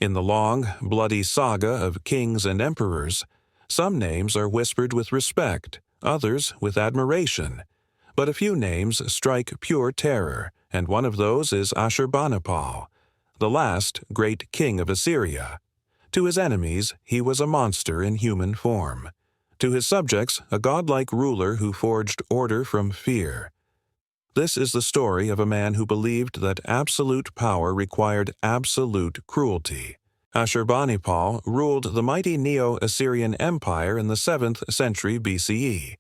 In the long, bloody saga of kings and emperors, some names are whispered with respect, others with admiration. But a few names strike pure terror, and one of those is Ashurbanipal, the last great king of Assyria. To his enemies, he was a monster in human form. To his subjects, a godlike ruler who forged order from fear. This is the story of a man who believed that absolute power required absolute cruelty. Ashurbanipal ruled the mighty Neo-Assyrian Empire in the 7th century BCE.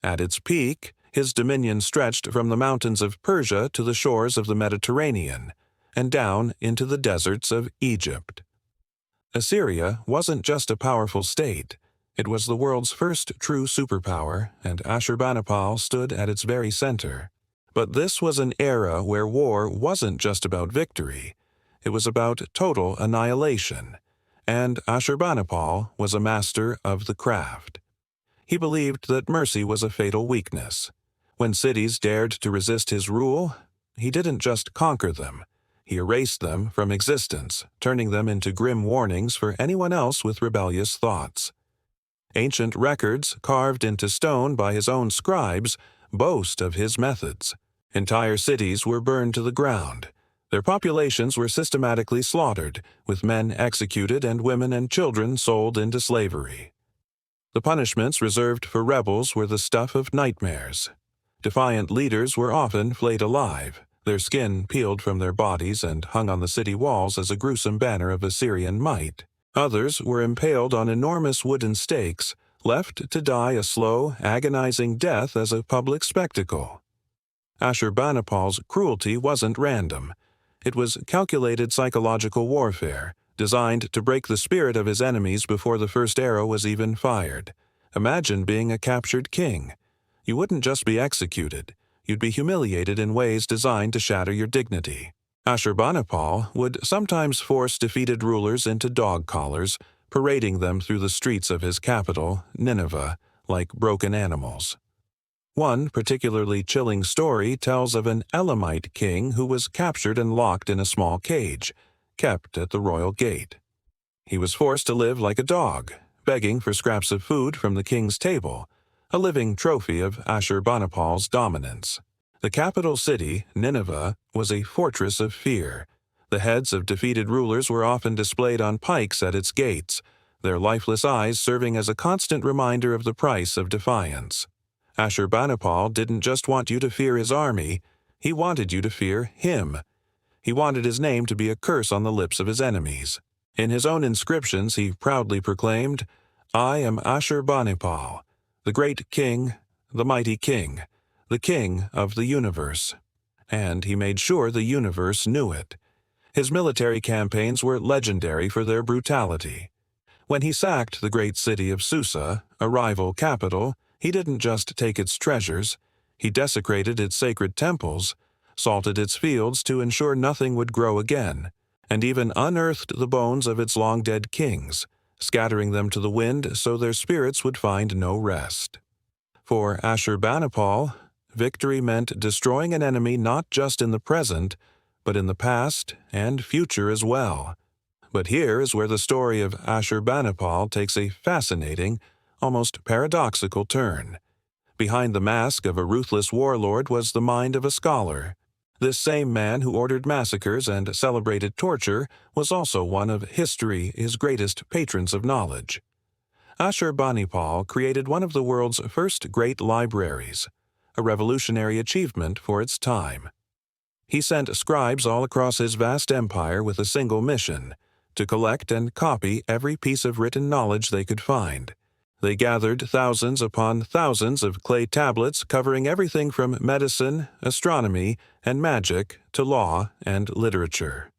At its peak, his dominion stretched from the mountains of Persia to the shores of the Mediterranean, and down into the deserts of Egypt. Assyria wasn't just a powerful state. It was the world's first true superpower, and Ashurbanipal stood at its very center. But this was an era where war wasn't just about victory. It was about total annihilation, and Ashurbanipal was a master of the craft. He believed that mercy was a fatal weakness. When cities dared to resist his rule, he didn't just conquer them. He erased them from existence, turning them into grim warnings for anyone else with rebellious thoughts. Ancient records, carved into stone by his own scribes, boast of his methods. Entire cities were burned to the ground. Their populations were systematically slaughtered, with men executed and women and children sold into slavery. The punishments reserved for rebels were the stuff of nightmares. Defiant leaders were often flayed alive, their skin peeled from their bodies and hung on the city walls as a gruesome banner of Assyrian might. Others were impaled on enormous wooden stakes, left to die a slow, agonizing death as a public spectacle. Ashurbanipal's cruelty wasn't random. It was calculated psychological warfare, designed to break the spirit of his enemies before the first arrow was even fired. Imagine being a captured king. You wouldn't just be executed. You'd be humiliated in ways designed to shatter your dignity. Ashurbanipal would sometimes force defeated rulers into dog collars, parading them through the streets of his capital, Nineveh, like broken animals. One particularly chilling story tells of an Elamite king who was captured and locked in a small cage, kept at the royal gate. He was forced to live like a dog, begging for scraps of food from the king's table, a living trophy of Ashurbanipal's dominance. The capital city, Nineveh, was a fortress of fear. The heads of defeated rulers were often displayed on pikes at its gates, their lifeless eyes serving as a constant reminder of the price of defiance. Ashurbanipal didn't just want you to fear his army, he wanted you to fear him. He wanted his name to be a curse on the lips of his enemies. In his own inscriptions he proudly proclaimed, "I am Ashurbanipal, the great king, the mighty king, the king of the universe." And he made sure the universe knew it. His military campaigns were legendary for their brutality. When he sacked the great city of Susa, a rival capital, he didn't just take its treasures, he desecrated its sacred temples, salted its fields to ensure nothing would grow again, and even unearthed the bones of its long-dead kings, scattering them to the wind so their spirits would find no rest. For Ashurbanipal, victory meant destroying an enemy not just in the present, but in the past and future as well. But here is where the story of Ashurbanipal takes a fascinating, almost paradoxical turn. Behind the mask of a ruthless warlord was the mind of a scholar. This same man who ordered massacres and celebrated torture was also one of history, his greatest patrons of knowledge. Ashurbanipal created one of the world's first great libraries, a revolutionary achievement for its time. He sent scribes all across his vast empire with a single mission, to collect and copy every piece of written knowledge they could find. They gathered thousands upon thousands of clay tablets covering everything from medicine, astronomy, and magic to law and literature.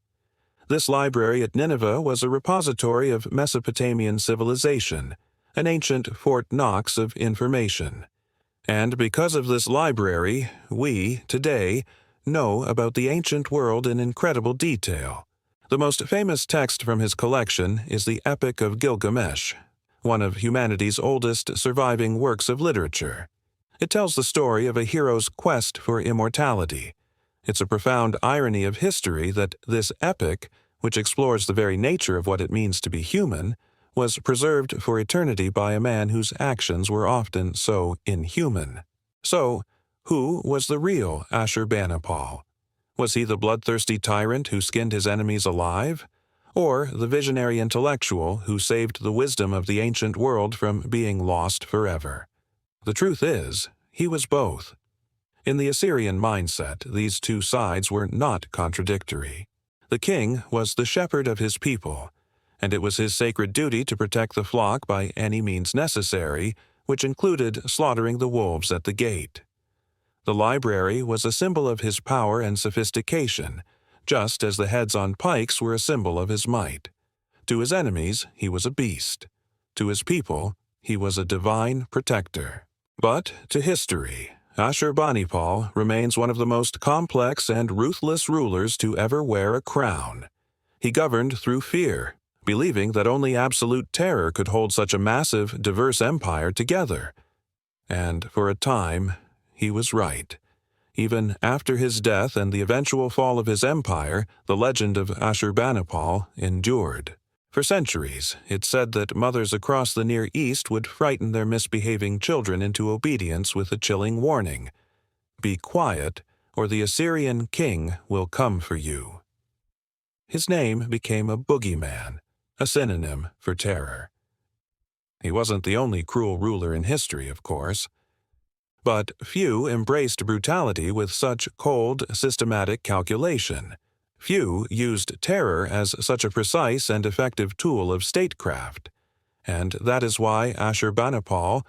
This library at Nineveh was a repository of Mesopotamian civilization, an ancient Fort Knox of information. And because of this library, we, today, know about the ancient world in incredible detail. The most famous text from his collection is the Epic of Gilgamesh, one of humanity's oldest surviving works of literature. It tells the story of a hero's quest for immortality. It's a profound irony of history that this epic, which explores the very nature of what it means to be human, was preserved for eternity by a man whose actions were often so inhuman. So, who was the real Ashurbanipal? Was he the bloodthirsty tyrant who skinned his enemies alive? Or the visionary intellectual who saved the wisdom of the ancient world from being lost forever? The truth is, he was both. In the Assyrian mindset, these two sides were not contradictory. The king was the shepherd of his people, and it was his sacred duty to protect the flock by any means necessary, which included slaughtering the wolves at the gate. The library was a symbol of his power and sophistication, just as the heads on pikes were a symbol of his might. To his enemies, he was a beast. To his people, he was a divine protector. But to history, Ashurbanipal remains one of the most complex and ruthless rulers to ever wear a crown. He governed through fear, believing that only absolute terror could hold such a massive, diverse empire together. And for a time, he was right. Even after his death and the eventual fall of his empire, the legend of Ashurbanipal endured. For centuries, it said that mothers across the Near East would frighten their misbehaving children into obedience with a chilling warning: "Be quiet, or the Assyrian king will come for you." His name became a boogeyman, a synonym for terror. He wasn't the only cruel ruler in history, of course. But few embraced brutality with such cold, systematic calculation. Few used terror as such a precise and effective tool of statecraft. And that is why Ashurbanipal,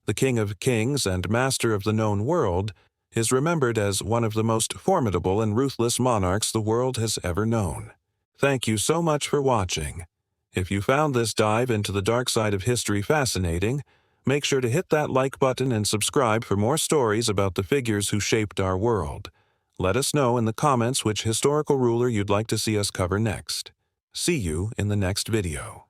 the king of kings and master of the known world, is remembered as one of the most formidable and ruthless monarchs the world has ever known. Thank you so much for watching. If you found this dive into the dark side of history fascinating, make sure to hit that like button and subscribe for more stories about the figures who shaped our world. Let us know in the comments which historical ruler you'd like to see us cover next. See you in the next video.